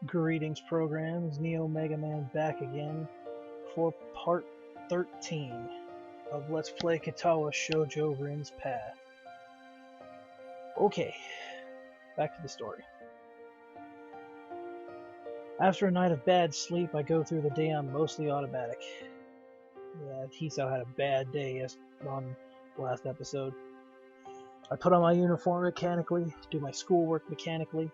Greetings, programs. NeoMegaMan back again for part 13 of Let's Play Katawa Shoujo Rin's Path. Okay, back to the story. After a night of bad sleep, I go through the day on mostly automatic. Yeah, Hisao had a bad day on the last episode. I put on my uniform mechanically, do my schoolwork mechanically,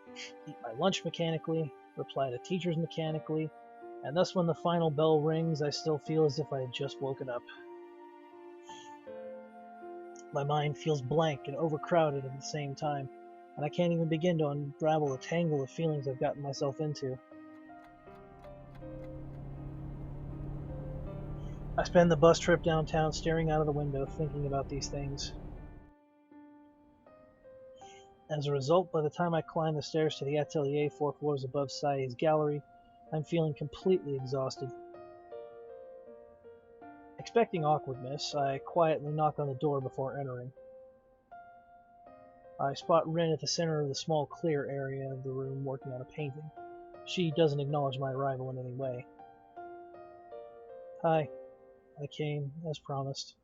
eat my lunch mechanically, reply to teachers mechanically, and thus when the final bell rings, I still feel as if I had just woken up. My mind feels blank and overcrowded at the same time, and I can't even begin to unravel the tangle of feelings I've gotten myself into. I spend the bus trip downtown staring out of the window, thinking about these things. As a result, by the time I climb the stairs to the atelier 4 floors above Sae's gallery, I'm feeling completely exhausted. Expecting awkwardness, I quietly knock on the door before entering. I spot Rin at the center of the small clear area of the room working on a painting. She doesn't acknowledge my arrival in any way. Hi, I came, as promised.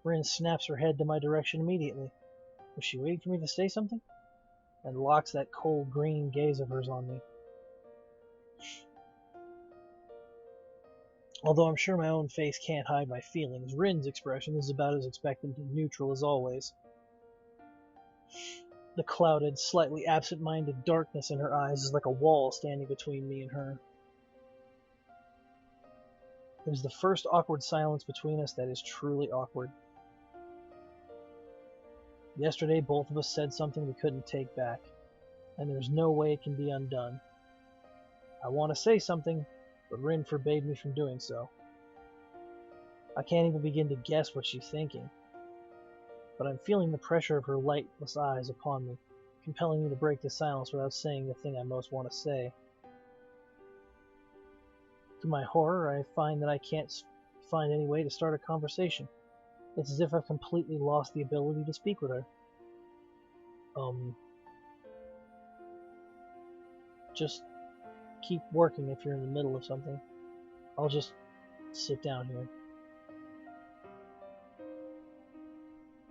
Rin snaps her head to my direction immediately. Was she waiting for me to say something? And locks that cold green gaze of hers on me. Although I'm sure my own face can't hide my feelings, Rin's expression is about as expectant and neutral as always. The clouded, slightly absent-minded darkness in her eyes is like a wall standing between me and her. It was the first awkward silence between us that is truly awkward. Yesterday, both of us said something we couldn't take back, and there's no way it can be undone. I want to say something, but Rin forbade me from doing so. I can't even begin to guess what she's thinking, but I'm feeling the pressure of her lightless eyes upon me, compelling me to break the silence without saying the thing I most want to say. To my horror, I find that I can't find any way to start a conversation. It's as if I've completely lost the ability to speak with her. Just keep working if you're in the middle of something. I'll just sit down here.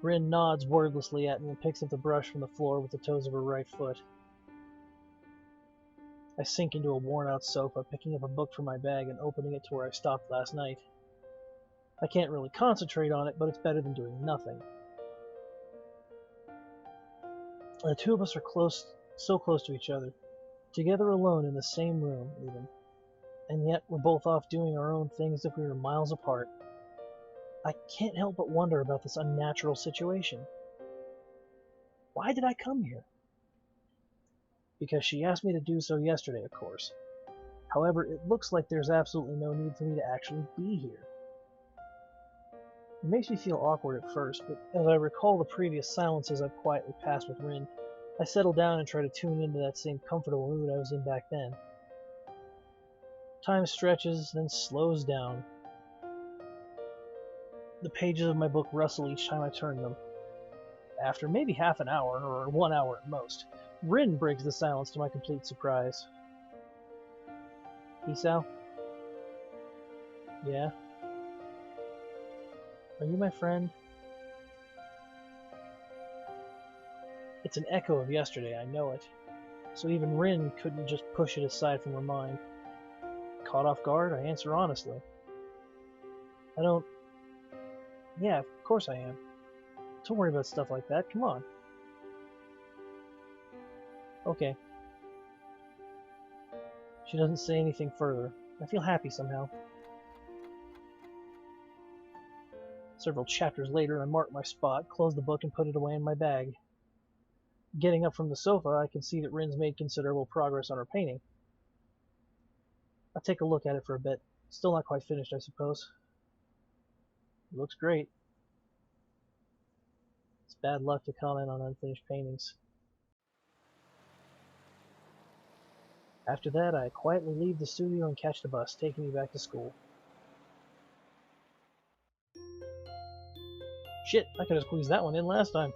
Rin nods wordlessly at me and picks up the brush from the floor with the toes of her right foot. I sink into a worn-out sofa, picking up a book from my bag and opening it to where I stopped last night. I can't really concentrate on it, but it's better than doing nothing. The two of us are so close to each other, together alone in the same room, even. And yet we're both off doing our own things if we were miles apart. I can't help but wonder about this unnatural situation. Why did I come here? Because she asked me to do so yesterday, of course. However, it looks like there's absolutely no need for me to actually be here. It makes me feel awkward at first, but as I recall the previous silences I've quietly passed with Rin, I settle down and try to tune into that same comfortable mood I was in back then. Time stretches, then slows down. The pages of my book rustle each time I turn them. After maybe half an hour, or 1 hour at most, Rin breaks the silence to my complete surprise. Hisao? Yeah? Are you my friend? It's an echo of yesterday, I know it. So even Rin couldn't just push it aside from her mind. Caught off guard, I answer honestly. Yeah, of course I am. Don't worry about stuff like that, come on. Okay. She doesn't say anything further. I feel happy somehow. Several chapters later, I mark my spot, close the book, and put it away in my bag. Getting up from the sofa, I can see that Rin's made considerable progress on her painting. I take a look at it for a bit. Still not quite finished, I suppose. It looks great. It's bad luck to comment on unfinished paintings. After that, I quietly leave the studio and catch the bus, taking me back to school. Shit, I could have squeezed that one in last time.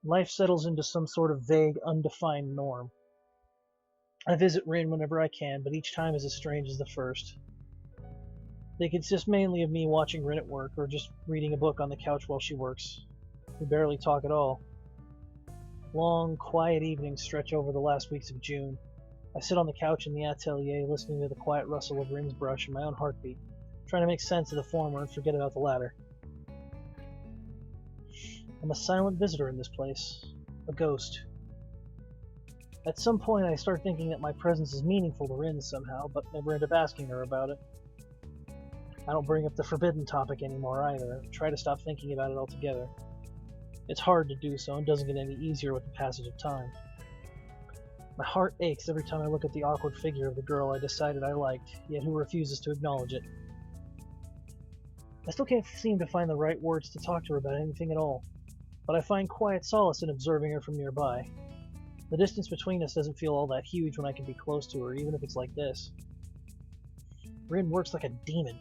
Life settles into some sort of vague, undefined norm. I visit Rin whenever I can, but each time is as strange as the first. They consist mainly of me watching Rin at work, or just reading a book on the couch while she works. We barely talk at all. Long, quiet evenings stretch over the last weeks of June. I sit on the couch in the atelier, listening to the quiet rustle of Rin's brush and my own heartbeat, trying to make sense of the former and forget about the latter. I'm a silent visitor in this place, a ghost. At some point I start thinking that my presence is meaningful to Rin somehow, but never end up asking her about it. I don't bring up the forbidden topic anymore either. I try to stop thinking about it altogether. It's hard to do so and doesn't get any easier with the passage of time. My heart aches every time I look at the awkward figure of the girl I decided I liked, yet who refuses to acknowledge it. I still can't seem to find the right words to talk to her about anything at all, but I find quiet solace in observing her from nearby. The distance between us doesn't feel all that huge when I can be close to her, even if it's like this. Rin works like a demon.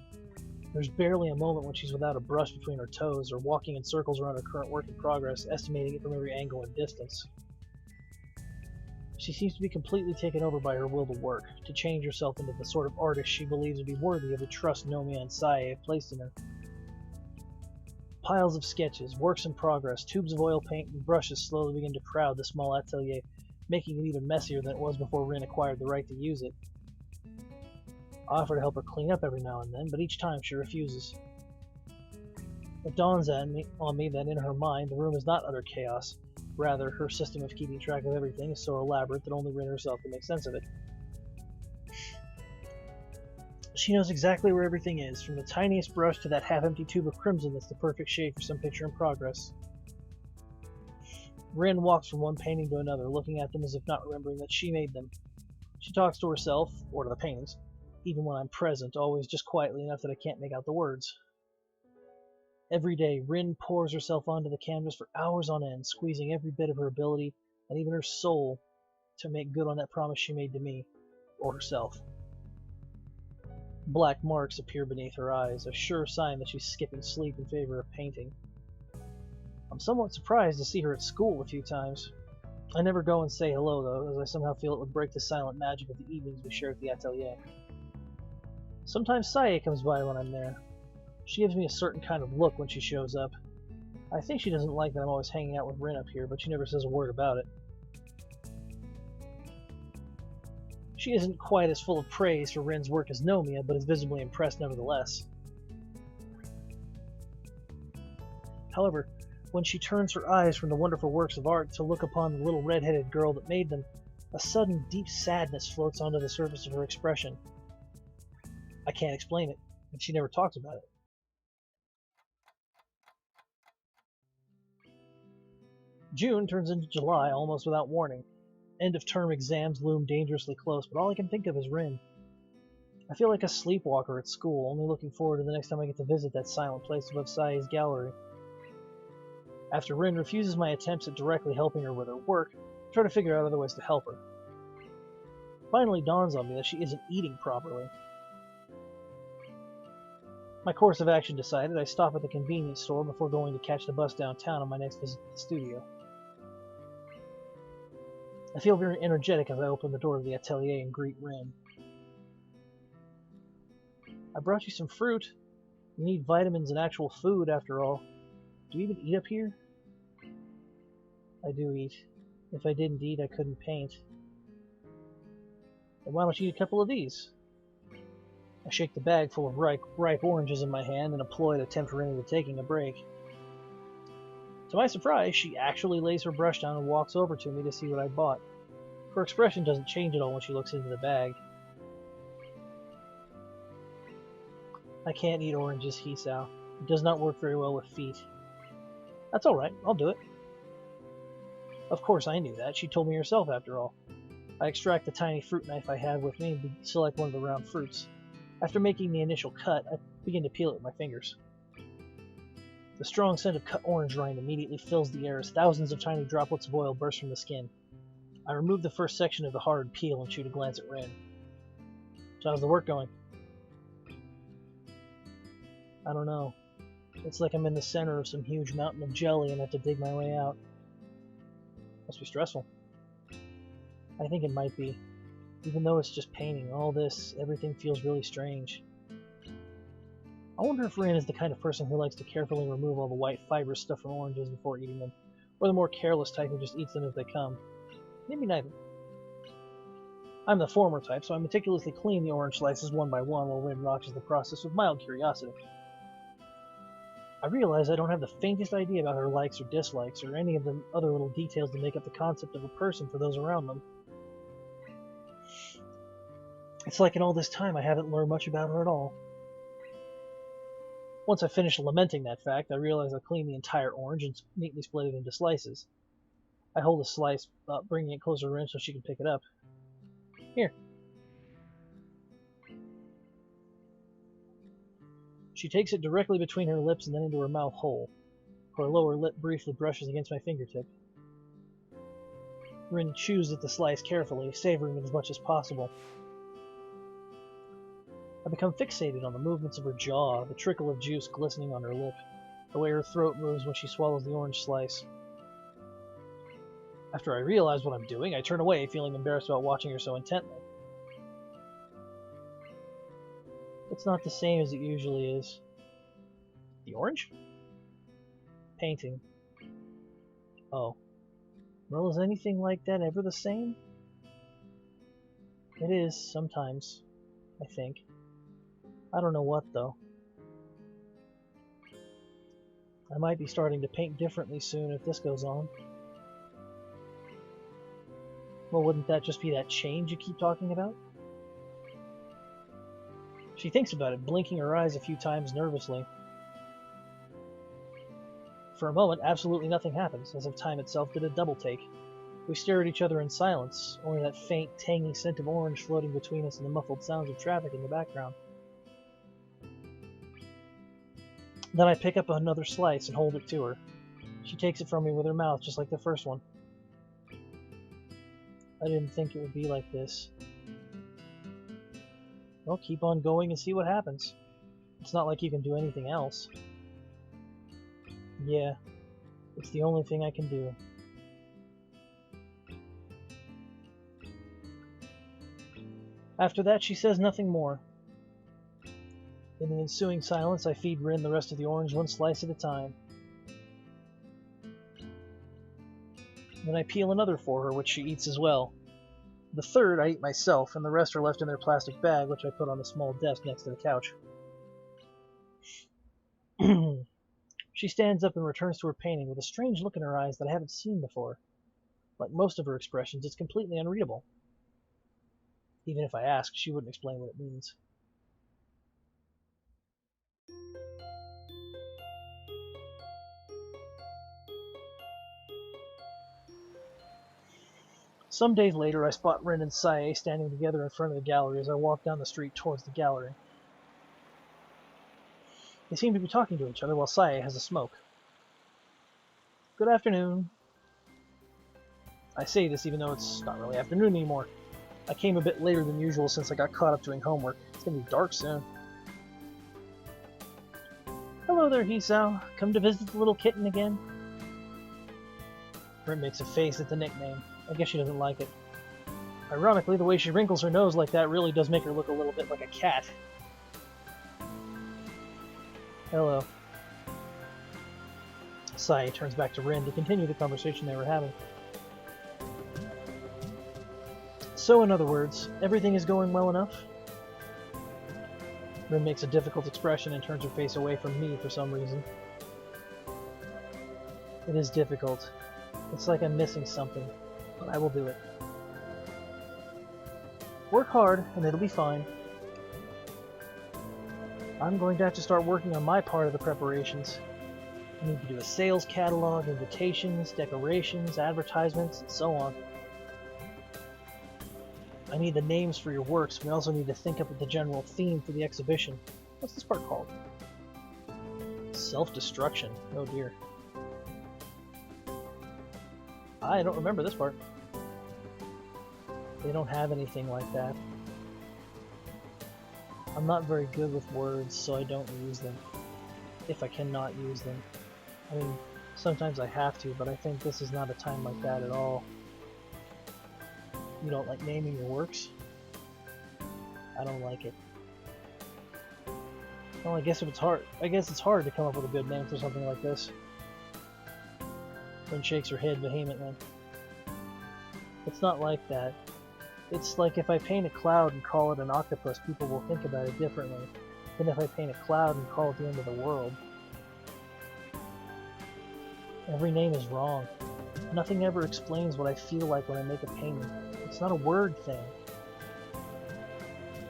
There's barely a moment when she's without a brush between her toes or walking in circles around her current work in progress, estimating it from every angle and distance. She seems to be completely taken over by her will to work, to change herself into the sort of artist she believes would be worthy of the trust Nomi and Sae have placed in her. Piles of sketches, works in progress, tubes of oil paint, and brushes slowly begin to crowd the small atelier, making it even messier than it was before Rin acquired the right to use it. I offer to help her clean up every now and then, but each time she refuses. It dawns on me that in her mind the room is not utter chaos. Rather, her system of keeping track of everything is so elaborate that only Rin herself can make sense of it. She knows exactly where everything is, from the tiniest brush to that half-empty tube of crimson that's the perfect shade for some picture in progress. Rin walks from one painting to another, looking at them as if not remembering that she made them. She talks to herself, or to the paintings, even when I'm present, always just quietly enough that I can't make out the words. Every day, Rin pours herself onto the canvas for hours on end, squeezing every bit of her ability, and even her soul, to make good on that promise she made to me, or herself. Black marks appear beneath her eyes, a sure sign that she's skipping sleep in favor of painting. I'm somewhat surprised to see her at school a few times. I never go and say hello, though, as I somehow feel it would break the silent magic of the evenings we share at the atelier. Sometimes Sae comes by when I'm there. She gives me a certain kind of look when she shows up. I think she doesn't like that I'm always hanging out with Rin up here, but she never says a word about it. She isn't quite as full of praise for Rin's work as Nomia, but is visibly impressed nevertheless. However, when she turns her eyes from the wonderful works of art to look upon the little red-headed girl that made them, a sudden deep sadness floats onto the surface of her expression. I can't explain it, and she never talks about it. June turns into July almost without warning. End-of-term exams loom dangerously close, but all I can think of is Rin. I feel like a sleepwalker at school, only looking forward to the next time I get to visit that silent place above Sae's gallery. After Rin refuses my attempts at directly helping her with her work, I try to figure out other ways to help her. Finally dawns on me that she isn't eating properly. My course of action decided, I stop at the convenience store before going to catch the bus downtown on my next visit to the studio. I feel very energetic as I open the door of the atelier and greet Rin. I brought you some fruit. You need vitamins and actual food, after all. Do you even eat up here? I do eat. If I didn't eat, I couldn't paint. Then why don't you eat a couple of these? I shake the bag full of ripe oranges in my hand in a ploy to tempt her into taking a break. To my surprise, she actually lays her brush down and walks over to me to see what I bought. Her expression doesn't change at all when she looks into the bag. I can't eat oranges, Hisao. It does not work very well with feet. That's alright, I'll do it. Of course I knew that. She told me herself, after all. I extract the tiny fruit knife I have with me and select one of the round fruits. After making the initial cut, I begin to peel it with my fingers. The strong scent of cut orange rind immediately fills the air as thousands of tiny droplets of oil burst from the skin. I remove the first section of the hard peel and shoot a glance at Rin. So how's the work going? I don't know. It's like I'm in the center of some huge mountain of jelly and have to dig my way out. Must be stressful. I think it might be. Even though it's just painting, all this, everything feels really strange. I wonder if Rin is the kind of person who likes to carefully remove all the white fibrous stuff from oranges before eating them, or the more careless type who just eats them as they come. Maybe neither. I'm the former type, so I meticulously clean the orange slices one by one while Rin watches the process with mild curiosity. I realize I don't have the faintest idea about her likes or dislikes, or any of the other little details that make up the concept of a person for those around them. It's like in all this time I haven't learned much about her at all. Once I finish lamenting that fact, I realize I've cleaned the entire orange and neatly split it into slices. I hold a slice, bringing it closer to Rin so she can pick it up. Here. She takes it directly between her lips and then into her mouth whole. Her lower lip briefly brushes against my fingertip. Rin chews at the slice carefully, savoring it as much as possible. I become fixated on the movements of her jaw, the trickle of juice glistening on her lip, the way her throat moves when she swallows the orange slice. After I realize what I'm doing, I turn away, feeling embarrassed about watching her so intently. It's not the same as it usually is. The orange? Painting. Oh. Well, is anything like that ever the same? It is, sometimes, I think. I don't know what, though. I might be starting to paint differently soon if this goes on. Well, wouldn't that just be that change you keep talking about? She thinks about it, blinking her eyes a few times nervously. For a moment, absolutely nothing happens, as if time itself did a double take. We stare at each other in silence, only that faint, tangy scent of orange floating between us and the muffled sounds of traffic in the background. Then I pick up another slice and hold it to her. She takes it from me with her mouth, just like the first one. I didn't think it would be like this. Well, keep on going and see what happens. It's not like you can do anything else. Yeah, it's the only thing I can do. After that, she says nothing more. In the ensuing silence, I feed Rin the rest of the orange one slice at a time. Then I peel another for her, which she eats as well. The third I eat myself, and the rest are left in their plastic bag, which I put on the small desk next to the couch. She stands up and returns to her painting with a strange look in her eyes that I haven't seen before. Like most of her expressions, it's completely unreadable. Even if I ask, she wouldn't explain what it means. Some days later, I spot Rin and Sae standing together in front of the gallery as I walk down the street towards the gallery. They seem to be talking to each other while Sae has a smoke. Good afternoon. I say this even though it's not really afternoon anymore. I came a bit later than usual since I got caught up doing homework. It's gonna be dark soon. Hello there, Hisao. Come to visit the little kitten again? Rin makes a face at the nickname. I guess she doesn't like it. Ironically, the way she wrinkles her nose like that really does make her look a little bit like a cat. Hello. Sae turns back to Rin to continue the conversation they were having. So, in other words, everything is going well enough? Rin makes a difficult expression and turns her face away from me for some reason. It is difficult. It's like I'm missing something, but I will do it. Work hard, and it'll be fine. I'm going to have to start working on my part of the preparations. I need to do a sales catalog, invitations, decorations, advertisements, and so on. I need the names for your works. We also need to think up the general theme for the exhibition. What's this part called? Self-destruction. Oh dear. I don't remember this part. They don't have anything like that. I'm not very good with words, so I don't use them. if I cannot use them. I mean, sometimes I have to, but I think this is not a time like that at all. You don't like naming your works? I don't like it. Well, I guess it's hard to come up with a good name for something like this. Rin shakes her head vehemently. It's not like that. It's like if I paint a cloud and call it an octopus, people will think about it differently than if I paint a cloud and call it the end of the world. Every name is wrong. Nothing ever explains what I feel like when I make a painting. It's not a word thing.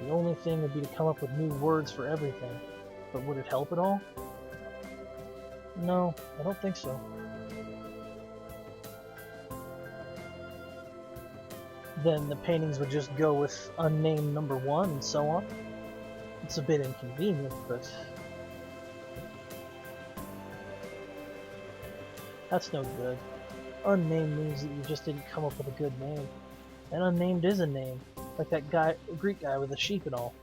The only thing would be to come up with new words for everything. But would it help at all? No, I don't think so. Then the paintings would just go with unnamed number 1 and so on. It's a bit inconvenient, but that's no good. Unnamed means that you just didn't come up with a good name. And unnamed is a name, like that Greek guy with the sheep and all.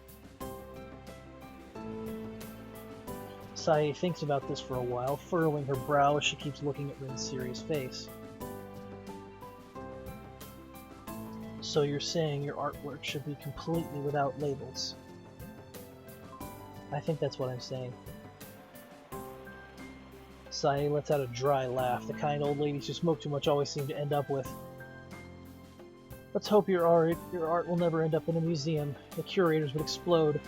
Sae thinks about this for a while, furrowing her brow as she keeps looking at Rin's serious face. So you're saying your artwork should be completely without labels? I think that's what I'm saying. Sae lets out a dry laugh, the kind old ladies who smoke too much always seem to end up with. Let's hope your art will never end up in a museum. The curators would explode.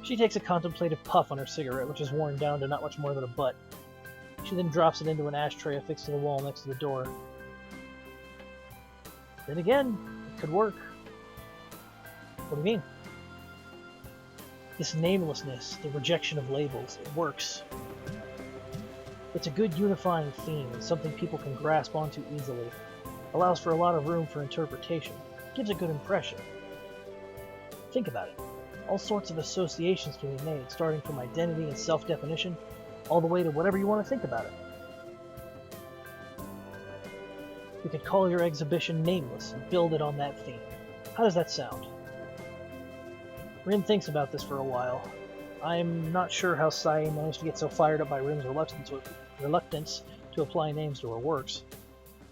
She takes a contemplative puff on her cigarette, which is worn down to not much more than a butt. She then drops it into an ashtray affixed to the wall next to the door. Then again, it could work. What do you mean? This namelessness, the rejection of labels, it works. It's a good unifying theme, and something people can grasp onto easily. Allows for a lot of room for interpretation. Gives a good impression. Think about it. All sorts of associations can be made, starting from identity and self-definition, all the way to whatever you want to think about it. You could call your exhibition Nameless and build it on that theme. How does that sound? Rin thinks about this for a while. I'm not sure how Sae managed to get so fired up by Rin's reluctance to apply names to her works.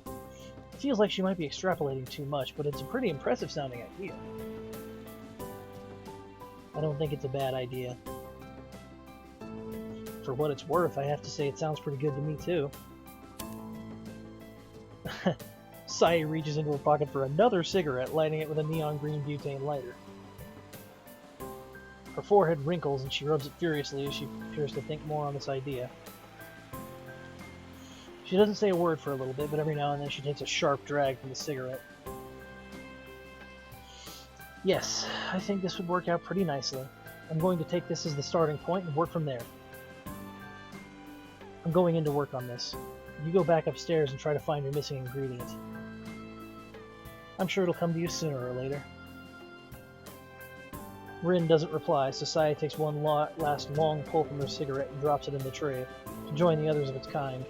It feels like she might be extrapolating too much, but it's a pretty impressive sounding idea. I don't think it's a bad idea. For what it's worth, I have to say it sounds pretty good to me too. Sae reaches into her pocket for another cigarette, lighting it with a neon green butane lighter. Her forehead wrinkles and she rubs it furiously as she appears to think more on this idea. She doesn't say a word for a little bit, but every now and then she takes a sharp drag from the cigarette. Yes, I think this would work out pretty nicely. I'm going to take this as the starting point and work from there. I'm going in to work on this. You go back upstairs and try to find your missing ingredient. I'm sure it'll come to you sooner or later. Rin doesn't reply, so Sae takes one last long pull from her cigarette and drops it in the tray, to join the others of its kind.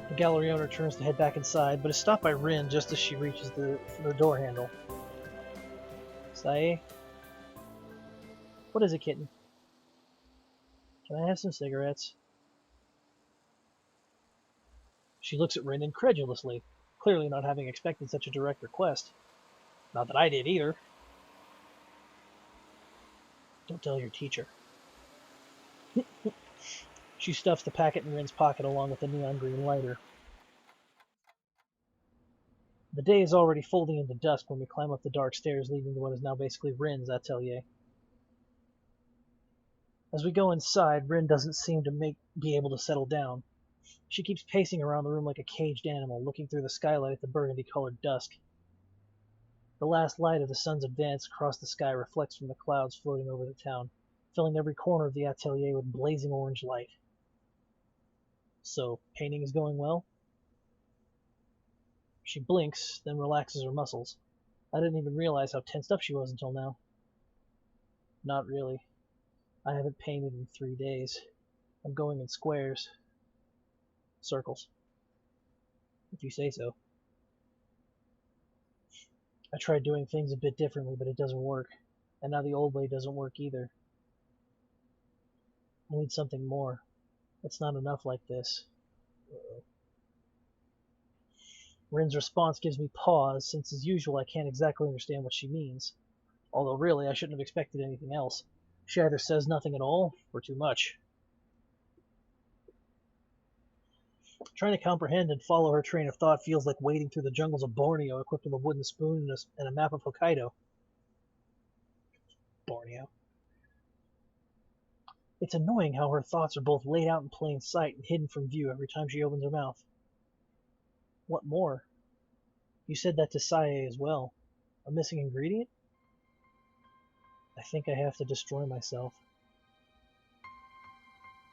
The gallery owner turns to head back inside, but is stopped by Rin just as she reaches the door handle. Sae? What is it, kitten? Can I have some cigarettes? She looks at Rin incredulously, clearly not having expected such a direct request. Not that I did either. Don't tell your teacher. She stuffs the packet in Rin's pocket along with the neon green lighter. The day is already folding into dusk when we climb up the dark stairs leading to what is now basically Rin's atelier. As we go inside, Rin doesn't seem to be able to settle down. She keeps pacing around the room like a caged animal, looking through the skylight at the burgundy-colored dusk. The last light of the sun's advance across the sky reflects from the clouds floating over the town, filling every corner of the atelier with blazing orange light. So, painting is going well? She blinks, then relaxes her muscles. I didn't even realize how tensed up she was until now. Not really. I haven't painted in 3 days. I'm going in squares. Circles. If you say so. I tried doing things a bit differently, but it doesn't work. And now the old way doesn't work either. I need something more. It's not enough like this. Uh-oh. Rin's response gives me pause, since as usual I can't exactly understand what she means. Although really, I shouldn't have expected anything else. She either says nothing at all, or too much. Trying to comprehend and follow her train of thought feels like wading through the jungles of Borneo equipped with a wooden spoon and a map of Hokkaido. Borneo. It's annoying how her thoughts are both laid out in plain sight and hidden from view every time she opens her mouth. What more? You said that to Sae as well. A missing ingredient? I think I have to destroy myself.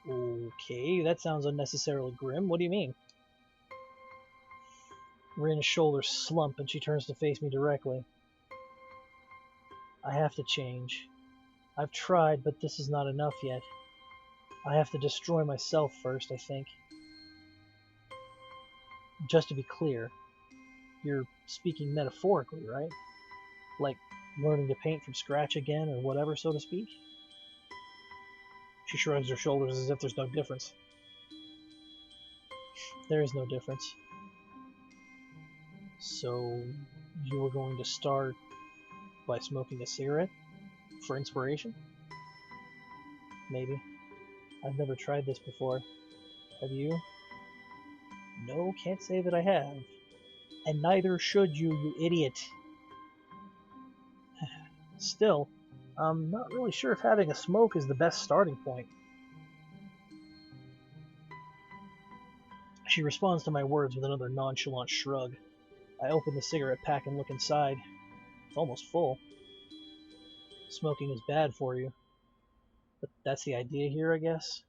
Okay, that sounds unnecessarily grim. What do you mean? Rin's shoulders slump and she turns to face me directly. I have to change. I've tried, but this is not enough yet. I have to destroy myself first, I think. Just to be clear, you're speaking metaphorically, right? Like learning to paint from scratch again or whatever, so to speak? She shrugs her shoulders as if there's no difference. There is no difference. So, you were going to start by smoking a cigarette? For inspiration? Maybe. I've never tried this before. Have you? No, can't say that I have. And neither should you, you idiot. Still, I'm not really sure if having a smoke is the best starting point. She responds to my words with another nonchalant shrug. I open the cigarette pack and look inside. It's almost full. Smoking is bad for you. But that's the idea here, I guess?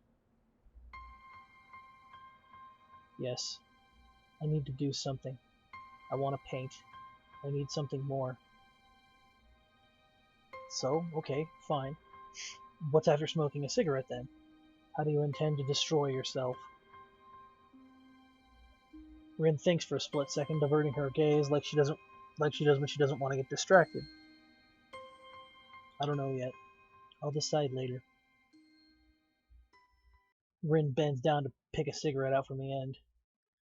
Yes. I need to do something. I want to paint. I need something more. So, okay, fine. What's after smoking a cigarette then? How do you intend to destroy yourself? Rin thinks for a split second, diverting her gaze like she does when she doesn't want to get distracted. I don't know yet. I'll decide later. Rin bends down to pick a cigarette out from the end.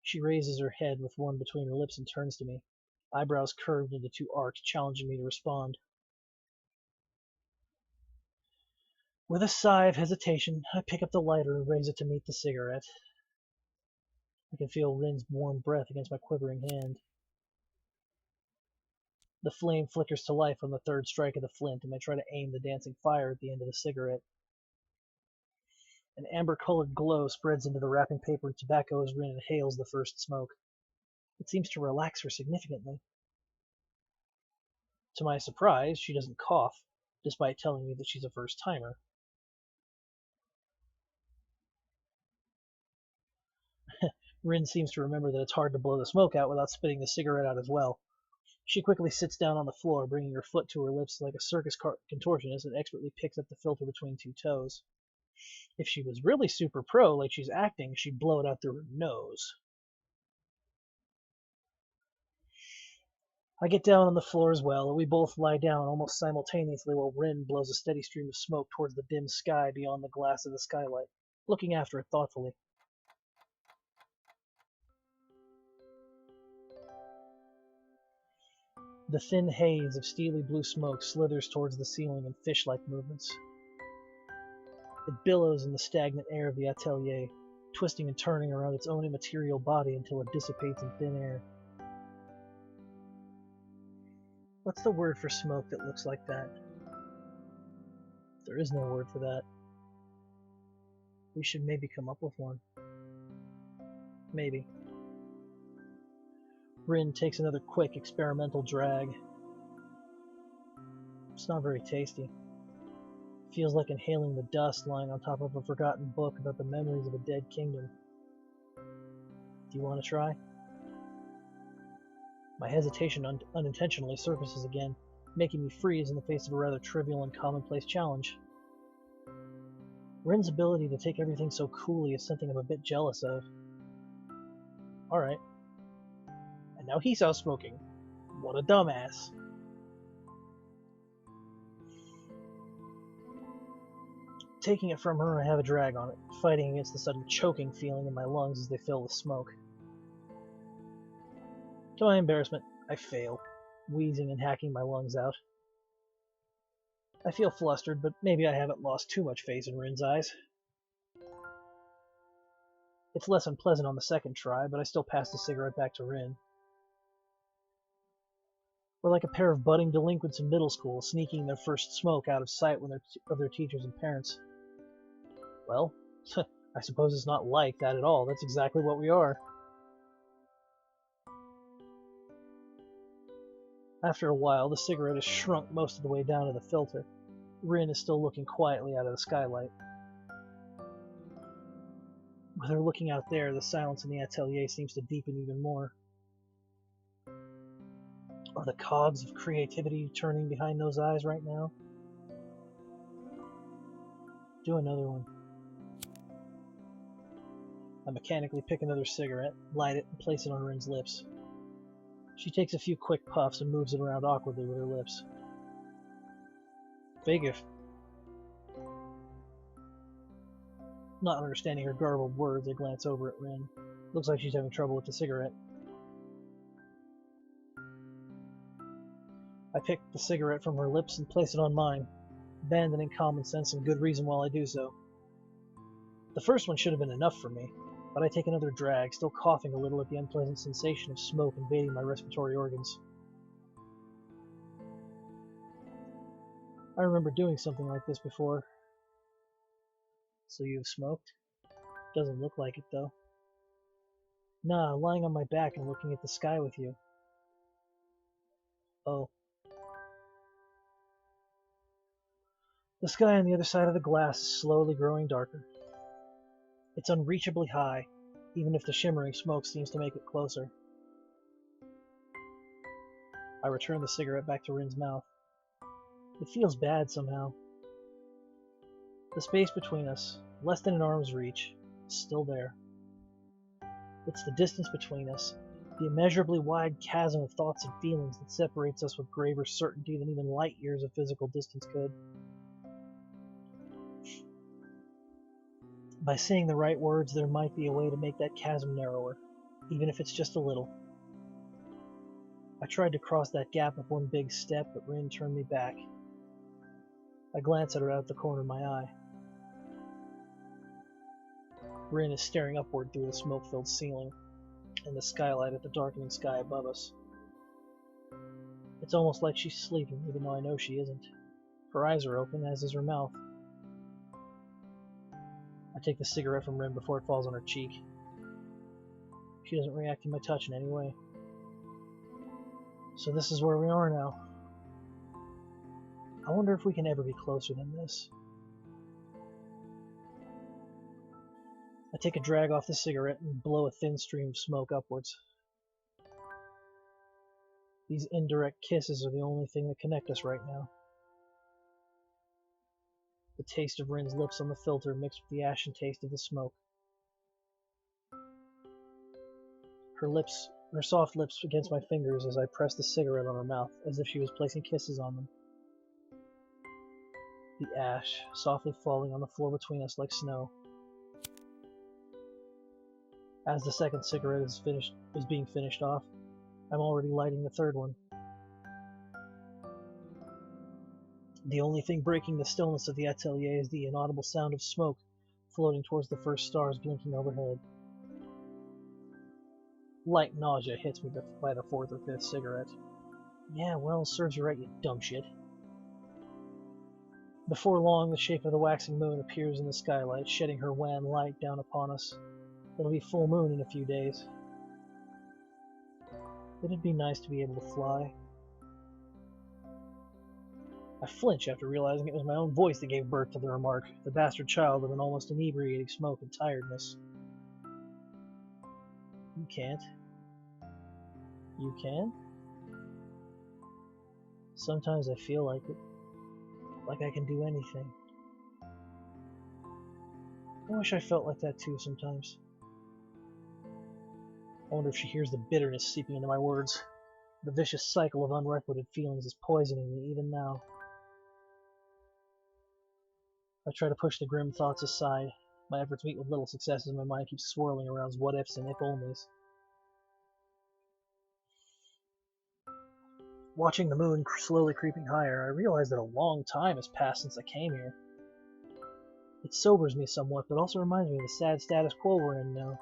She raises her head with one between her lips and turns to me, eyebrows curved into two arcs, challenging me to respond. With a sigh of hesitation, I pick up the lighter and raise it to meet the cigarette. I can feel Rin's warm breath against my quivering hand. The flame flickers to life on the third strike of the flint, and I try to aim the dancing fire at the end of the cigarette. An amber-colored glow spreads into the wrapping paper and tobacco as Rin inhales the first smoke. It seems to relax her significantly. To my surprise, she doesn't cough, despite telling me that she's a first-timer. Rin seems to remember that it's hard to blow the smoke out without spitting the cigarette out as well. She quickly sits down on the floor, bringing her foot to her lips like a circus contortionist and expertly picks up the filter between two toes. If she was really super pro, like she's acting, she'd blow it out through her nose. I get down on the floor as well, and we both lie down almost simultaneously while Rin blows a steady stream of smoke towards the dim sky beyond the glass of the skylight, looking after it thoughtfully. The thin haze of steely blue smoke slithers towards the ceiling in fish-like movements. It billows in the stagnant air of the atelier, twisting and turning around its own immaterial body until it dissipates in thin air. What's the word for smoke that looks like that? There is no word for that. We should maybe come up with one. Maybe. Rin takes another quick experimental drag. It's not very tasty. Feels like inhaling the dust lying on top of a forgotten book about the memories of a dead kingdom. Do you want to try? My hesitation unintentionally surfaces again, making me freeze in the face of a rather trivial and commonplace challenge. Rin's ability to take everything so coolly is something I'm a bit jealous of. Alright. And now he's out smoking. What a dumbass. Taking it from her, I have a drag on it, fighting against the sudden choking feeling in my lungs as they fill with smoke. To my embarrassment, I fail, wheezing and hacking my lungs out. I feel flustered, but maybe I haven't lost too much faith in Rin's eyes. It's less unpleasant on the second try, but I still pass the cigarette back to Rin. We're like a pair of budding delinquents in middle school, sneaking their first smoke out of sight of their teachers and parents. Well, I suppose it's not like that at all. That's exactly what we are. After a while, the cigarette has shrunk most of the way down to the filter. Rin is still looking quietly out of the skylight. With her looking out there, the silence in the atelier seems to deepen even more. Are the cogs of creativity turning behind those eyes right now? Do another one. I mechanically pick another cigarette, light it, and place it on Rin's lips. She takes a few quick puffs and moves it around awkwardly with her lips. Figure. Not understanding her garbled words, I glance over at Rin. Looks like she's having trouble with the cigarette. I pick the cigarette from her lips and place it on mine, abandoning common sense and good reason while I do so. The first one should have been enough for me, but I take another drag, still coughing a little at the unpleasant sensation of smoke invading my respiratory organs. I remember doing something like this before. So you've smoked? Doesn't look like it, though. Nah, lying on my back and looking at the sky with you. Oh. The sky on the other side of the glass is slowly growing darker. It's unreachably high, even if the shimmering smoke seems to make it closer. I return the cigarette back to Rin's mouth. It feels bad somehow. The space between us, less than an arm's reach, is still there. It's the distance between us, the immeasurably wide chasm of thoughts and feelings that separates us with graver certainty than even light years of physical distance could. By saying the right words, there might be a way to make that chasm narrower, even if it's just a little. I tried to cross that gap with one big step, but Rin turned me back. I glance at her out the corner of my eye. Rin is staring upward through the smoke-filled ceiling and the skylight at the darkening sky above us. It's almost like she's sleeping, even though I know she isn't. Her eyes are open, as is her mouth. I take the cigarette from Rin before it falls on her cheek. She doesn't react to my touch in any way. So this is where we are now. I wonder if we can ever be closer than this. I take a drag off the cigarette and blow a thin stream of smoke upwards. These indirect kisses are the only thing that connect us right now. The taste of Rin's lips on the filter mixed with the ashen taste of the smoke. Her soft lips against my fingers as I press the cigarette on her mouth, as if she was placing kisses on them. The ash softly falling on the floor between us like snow. As the second cigarette is being finished off, I'm already lighting the third one. The only thing breaking the stillness of the atelier is the inaudible sound of smoke floating towards the first stars blinking overhead. Light nausea hits me by the fourth or fifth cigarette. Yeah, well, serves you right, you dumb shit. Before long, the shape of the waxing moon appears in the skylight, shedding her wan light down upon us. It'll be full moon in a few days. It'd be nice to be able to fly. I flinch after realizing it was my own voice that gave birth to the remark, the bastard child of an almost inebriating smoke and tiredness. You can't. You can? Sometimes I feel like it. Like I can do anything. I wish I felt like that too sometimes. I wonder if she hears the bitterness seeping into my words. The vicious cycle of unrequited feelings is poisoning me even now. I try to push the grim thoughts aside. My efforts meet with little success as my mind keeps swirling around what ifs and if onlys. Watching the moon slowly creeping higher, I realize that a long time has passed since I came here. It sobers me somewhat, but also reminds me of the sad status quo we're in now.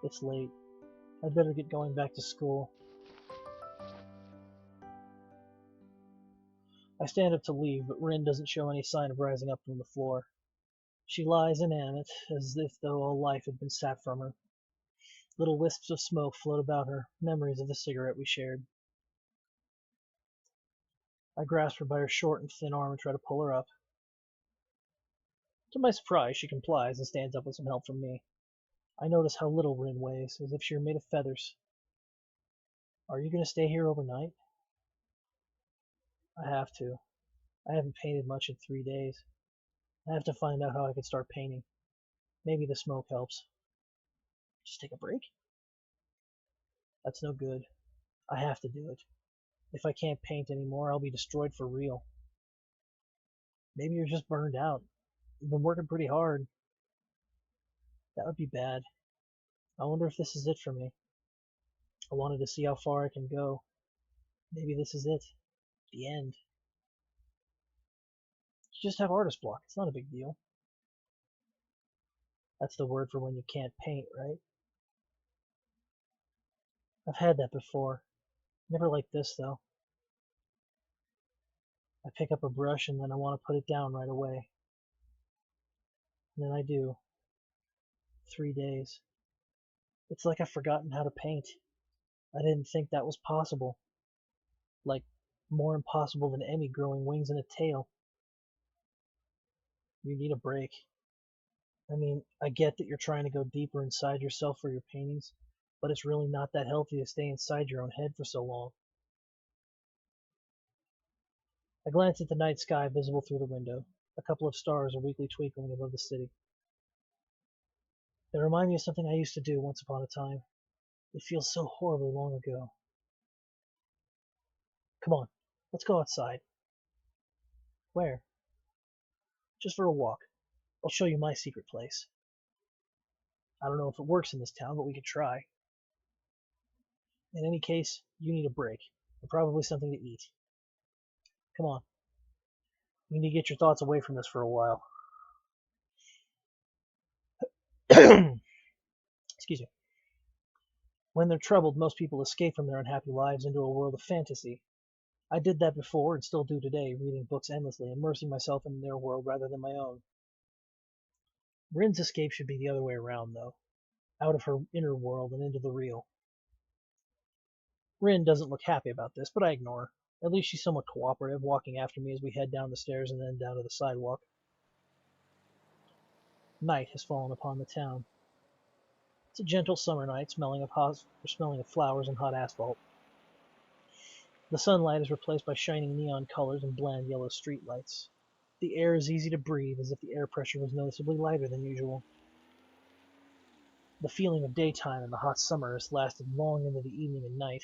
It's late. I'd better get going back to school. I stand up to leave, but Rin doesn't show any sign of rising up from the floor. She lies inanimate, as if though all life had been sapped from her. Little wisps of smoke float about her, memories of the cigarette we shared. I grasp her by her short and thin arm and try to pull her up. To my surprise, she complies and stands up with some help from me. I notice how little Rin weighs, as if she were made of feathers. Are you going to stay here overnight? I have to. I haven't painted much in 3 days. I have to find out how I can start painting. Maybe the smoke helps. Just take a break? That's no good. I have to do it. If I can't paint anymore, I'll be destroyed for real. Maybe you're just burned out. You've been working pretty hard. That would be bad. I wonder if this is it for me. I wanted to see how far I can go. Maybe this is it. The end. You just have artist block. It's not a big deal. That's the word for when you can't paint, right? I've had that before. Never like this, though. I pick up a brush and then I want to put it down right away. And then I do. 3 days. It's like I've forgotten how to paint. I didn't think that was possible. Like, more impossible than Emmy growing wings and a tail. You need a break. I mean, I get that you're trying to go deeper inside yourself for your paintings, but it's really not that healthy to stay inside your own head for so long. I glance at the night sky visible through the window. A couple of stars are weakly twinkling above the city. They remind me of something I used to do once upon a time. It feels so horribly long ago. Come on, let's go outside. Where? Just for a walk. I'll show you my secret place. I don't know if it works in this town, but we could try. In any case, you need a break, and probably something to eat. Come on. You need to get your thoughts away from this for a while. Excuse me. When they're troubled, most people escape from their unhappy lives into a world of fantasy. I did that before and still do today, reading books endlessly, immersing myself in their world rather than my own. Rin's escape should be the other way around, though. Out of her inner world and into the real. Rin doesn't look happy about this, but I ignore her. At least she's somewhat cooperative, walking after me as we head down the stairs and then down to the sidewalk. Night has fallen upon the town. It's a gentle summer night, smelling of flowers and hot asphalt. The sunlight is replaced by shining neon colors and bland yellow streetlights. The air is easy to breathe, as if the air pressure was noticeably lighter than usual. The feeling of daytime in the hot summer has lasted long into the evening and night.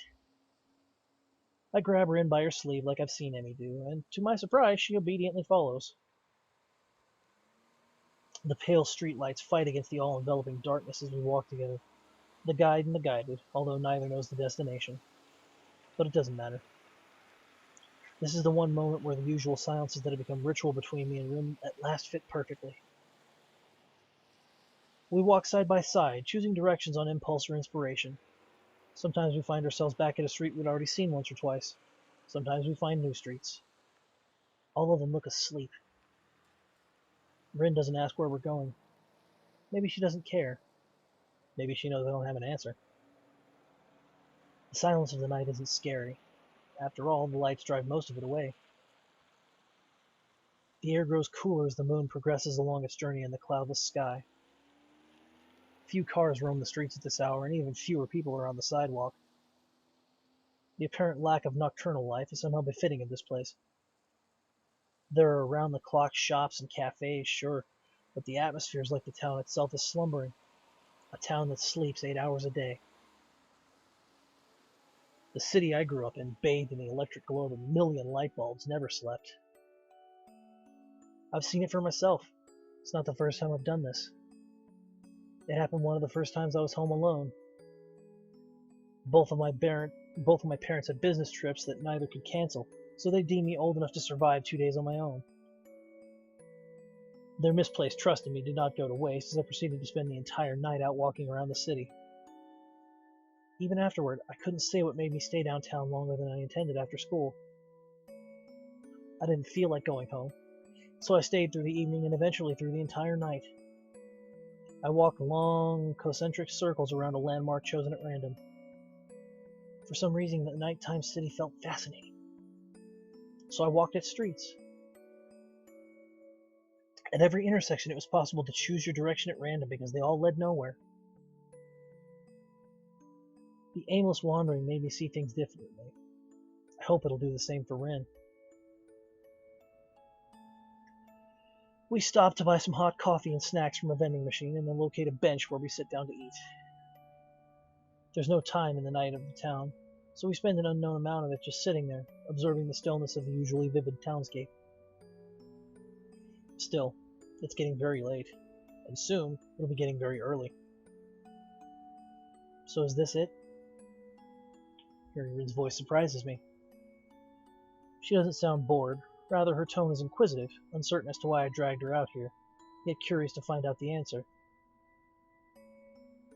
I grab her in by her sleeve like I've seen Emmy do, and to my surprise, she obediently follows. The pale streetlights fight against the all-enveloping darkness as we walk together. The guide and the guided, although neither knows the destination. But it doesn't matter. This is the one moment where the usual silences that have become ritual between me and Rin at last fit perfectly. We walk side by side, choosing directions on impulse or inspiration. Sometimes we find ourselves back at a street we'd already seen once or twice. Sometimes we find new streets. All of them look asleep. Rin doesn't ask where we're going. Maybe she doesn't care. Maybe she knows I don't have an answer. The silence of the night isn't scary. After all, the lights drive most of it away. The air grows cooler as the moon progresses along its journey in the cloudless sky. Few cars roam the streets at this hour, and even fewer people are on the sidewalk. The apparent lack of nocturnal life is somehow befitting of this place. There are round-the-clock shops and cafes, sure, but the atmosphere is like the town itself is slumbering. A town that sleeps 8 hours a day. The city I grew up in, bathed in the electric glow of a million light bulbs, never slept. I've seen it for myself. It's not the first time I've done this. It happened one of the first times I was home alone. Both of my parents had business trips that neither could cancel, so they deemed me old enough to survive 2 days on my own. Their misplaced trust in me did not go to waste as I proceeded to spend the entire night out walking around the city. Even afterward, I couldn't say what made me stay downtown longer than I intended after school. I didn't feel like going home, so I stayed through the evening and eventually through the entire night. I walked long, concentric circles around a landmark chosen at random. For some reason, the nighttime city felt fascinating, so I walked its streets. At every intersection, it was possible to choose your direction at random because they all led nowhere. The aimless wandering made me see things differently. I hope it'll do the same for Rin. We stopped to buy some hot coffee and snacks from a vending machine and then locate a bench where we sit down to eat. There's no time in the night of the town, so we spend an unknown amount of it just sitting there, observing the stillness of the usually vivid townscape. Still, it's getting very late, and soon it'll be getting very early. So is this it? Hearing Rin's voice surprises me. She doesn't sound bored, rather her tone is inquisitive, uncertain as to why I dragged her out here, yet curious to find out the answer.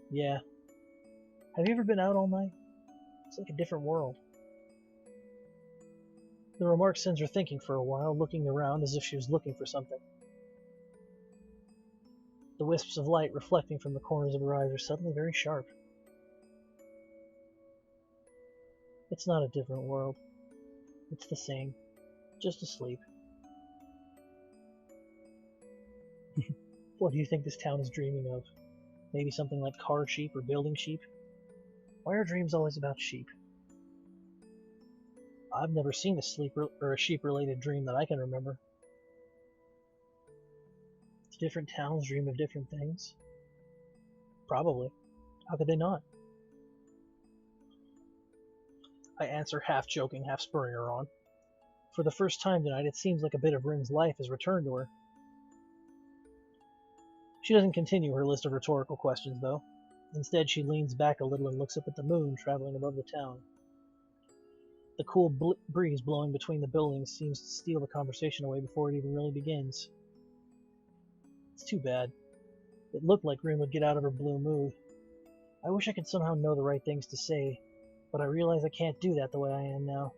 Yeah. Have you ever been out all night? It's like a different world. The remark sends her thinking for a while, looking around as if she was looking for something. The wisps of light reflecting from the corners of her eyes are suddenly very sharp. It's not a different world. It's the same. Just asleep. What do you think this town is dreaming of? Maybe something like car sheep or building sheep? Why are dreams always about sheep? I've never seen a sheep-related dream that I can remember. Different towns dream of different things. Probably. How could they not? I answer, half joking, half spurring her on. For the first time tonight, it seems like a bit of Rin's life has returned to her. She doesn't continue her list of rhetorical questions, though. Instead, she leans back a little and looks up at the moon traveling above the town. The cool breeze blowing between the buildings seems to steal the conversation away before it even really begins. It's too bad. It looked like Rin would get out of her blue mood. I wish I could somehow know the right things to say, but I realize I can't do that the way I am now.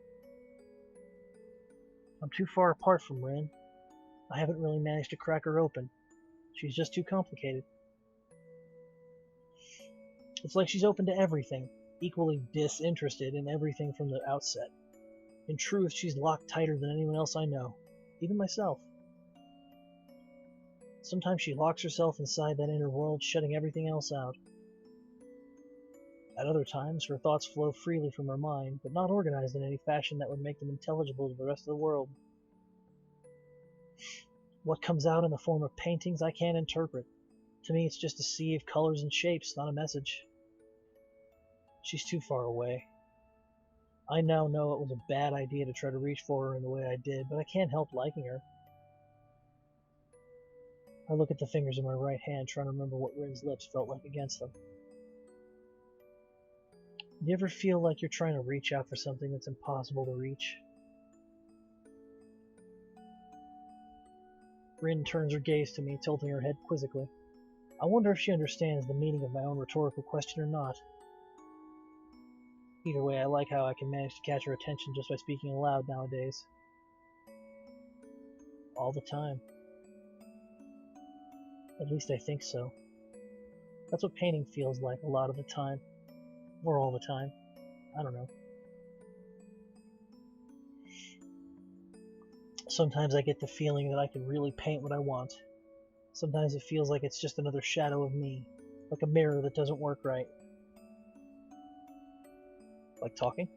I'm too far apart from Rin. I haven't really managed to crack her open. She's just too complicated. It's like she's open to everything, equally disinterested in everything from the outset. In truth, she's locked tighter than anyone else I know, even myself. Sometimes she locks herself inside that inner world, shutting everything else out. At other times, her thoughts flow freely from her mind, but not organized in any fashion that would make them intelligible to the rest of the world. What comes out in the form of paintings I can't interpret. To me, it's just a sea of colors and shapes, not a message. She's too far away. I now know it was a bad idea to try to reach for her in the way I did, but I can't help liking her. I look at the fingers in my right hand, trying to remember what Rin's lips felt like against them. Do you ever feel like you're trying to reach out for something that's impossible to reach? Rin turns her gaze to me, tilting her head quizzically. I wonder if she understands the meaning of my own rhetorical question or not. Either way, I like how I can manage to catch her attention just by speaking aloud nowadays. All the time. At least I think so. That's what painting feels like a lot of the time. Or all the time. I don't know. Sometimes I get the feeling that I can really paint what I want. Sometimes it feels like it's just another shadow of me, like a mirror that doesn't work right. Like talking?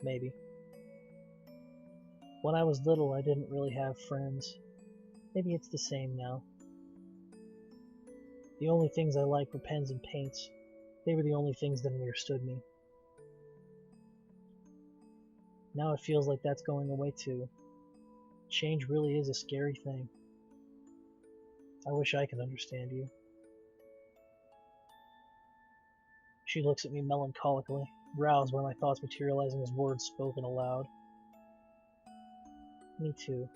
Maybe. When I was little, I didn't really have friends. Maybe it's the same now. The only things I liked were pens and paints. They were the only things that understood me. Now it feels like that's going away too. Change really is a scary thing. I wish I could understand you. She looks at me melancholically, roused by my thoughts materializing as words spoken aloud. Me too.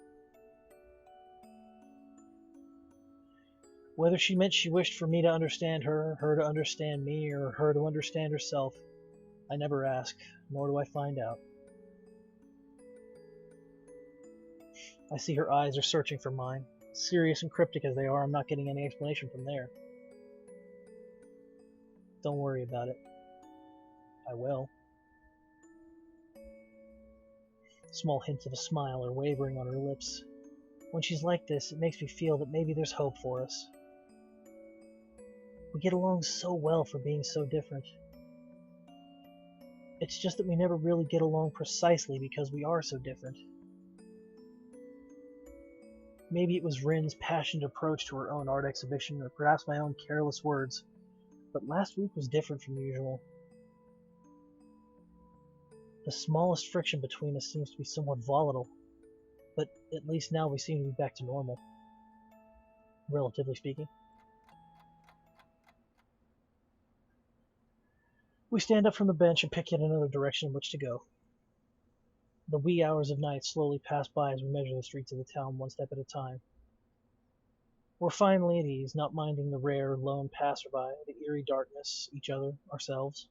Whether she meant she wished for me to understand her, her to understand me, or her to understand herself, I never ask, nor do I find out. I see her eyes are searching for mine. Serious and cryptic as they are, I'm not getting any explanation from there. Don't worry about it. I will. Small hints of a smile are wavering on her lips. When she's like this, it makes me feel that maybe there's hope for us. We get along so well for being so different. It's just that we never really get along precisely because we are so different. Maybe it was Rin's passionate approach to her own art exhibition, or perhaps my own careless words, but last week was different from usual. The smallest friction between us seems to be somewhat volatile, but at least now we seem to be back to normal, relatively speaking. We stand up from the bench and pick yet another direction in which to go. The wee hours of night slowly pass by as we measure the streets of the town one step at a time. We're finally at ease, not minding the rare, lone passerby, the eerie darkness, each other, ourselves.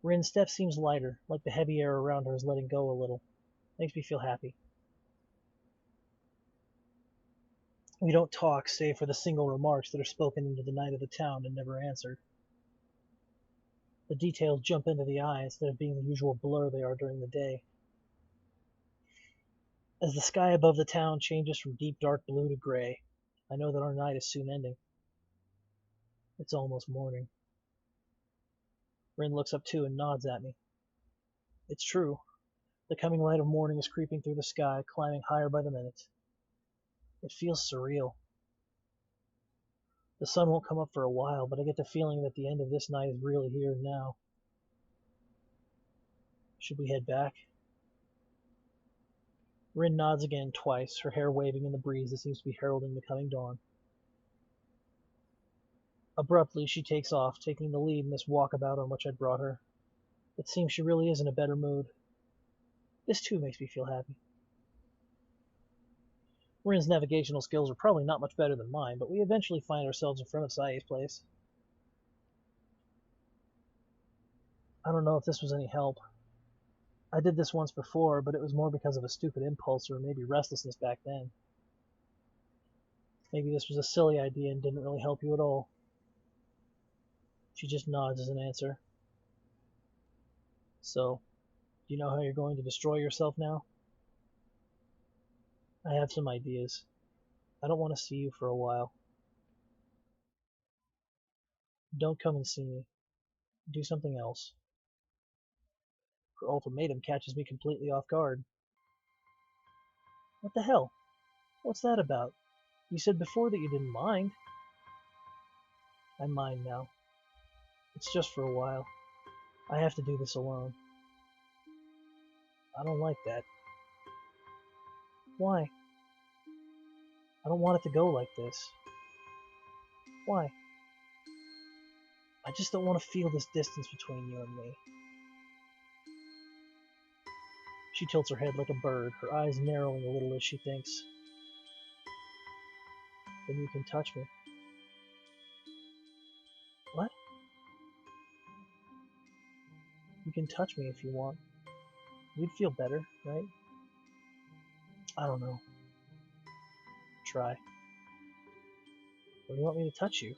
Rin's step seems lighter, like the heavy air around her is letting go a little. Makes me feel happy. We don't talk, save for the single remarks that are spoken into the night of the town and never answered. The details jump into the eye instead of being the usual blur they are during the day. As the sky above the town changes from deep dark blue to gray, I know that our night is soon ending. It's almost morning. Rin looks up too and nods at me. It's true. The coming light of morning is creeping through the sky, climbing higher by the minute. It feels surreal. The sun won't come up for a while, but I get the feeling that the end of this night is really here now. Should we head back? Rin nods again twice, her hair waving in the breeze that seems to be heralding the coming dawn. Abruptly, she takes off, taking the lead in this walkabout on which I'd brought her. It seems she really is in a better mood. This too makes me feel happy. Rin's navigational skills are probably not much better than mine, but we eventually find ourselves in front of Sae's place. I don't know if this was any help. I did this once before, but it was more because of a stupid impulse or maybe restlessness back then. Maybe this was a silly idea and didn't really help you at all. She just nods as an answer. So, do you know how you're going to destroy yourself now? I have some ideas. I don't want to see you for a while. Don't come and see me. Do something else. Her ultimatum catches me completely off guard. What the hell? What's that about? You said before that you didn't mind. I mind now. It's just for a while. I have to do this alone. I don't like that. Why? I don't want it to go like this. Why? I just don't want to feel this distance between you and me. She tilts her head like a bird, her eyes narrowing a little as she thinks. Then you can touch me. What? You can touch me if you want. You'd feel better, right? I don't know. Try. Or do you want me to touch you?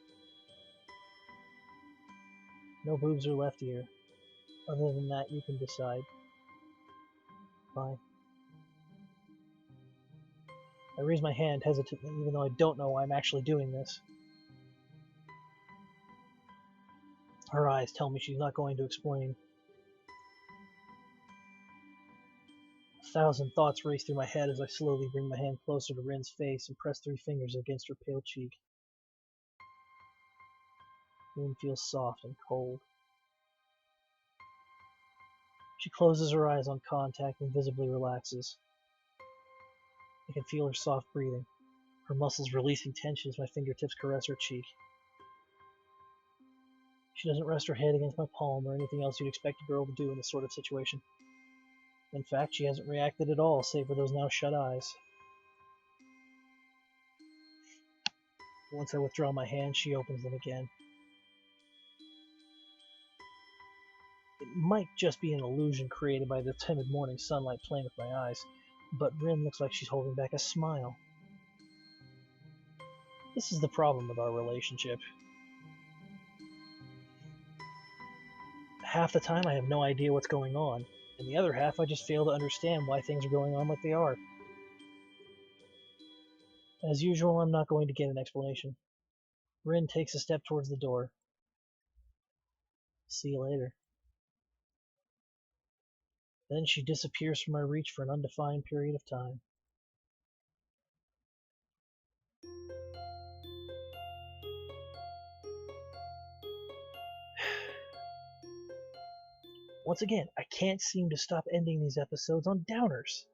No boobs are left here. Other than that, you can decide. Fine. I raise my hand hesitantly, even though I don't know why I'm actually doing this. Her eyes tell me she's not going to explain. 1,000 thoughts race through my head as I slowly bring my hand closer to Rin's face and press 3 fingers against her pale cheek. Rin feels soft and cold. She closes her eyes on contact and visibly relaxes. I can feel her soft breathing, her muscles releasing tension as my fingertips caress her cheek. She doesn't rest her head against my palm or anything else you'd expect a girl to do in this sort of situation. In fact, she hasn't reacted at all, save for those now shut eyes. Once I withdraw my hand, she opens them again. It might just be an illusion created by the timid morning sunlight playing with my eyes, but Rin looks like she's holding back a smile. This is the problem with our relationship. Half the time I have no idea what's going on, and the other half I just fail to understand why things are going on like they are. As usual, I'm not going to get an explanation. Rin takes a step towards the door. See you later. Then she disappears from my reach for an undefined period of time. Once again, I can't seem to stop ending these episodes on downers.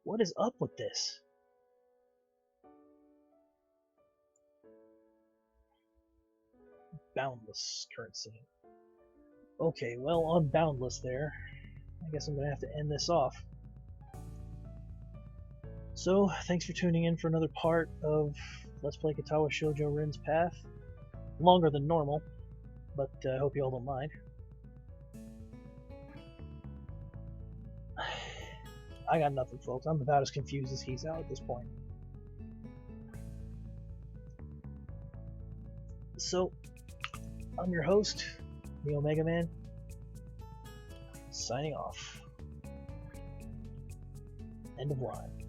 What is up with this? Boundless current scene. Okay, well, on Boundless there, I guess I'm going to have to end this off. So, thanks for tuning in for another part of Let's Play Katawa Shoujo Rin's Path. Longer than normal, but I hope you all don't mind. I got nothing, folks. I'm about as confused as he's out at this point. So, I'm your host, NeoMegaMan, signing off. End of line.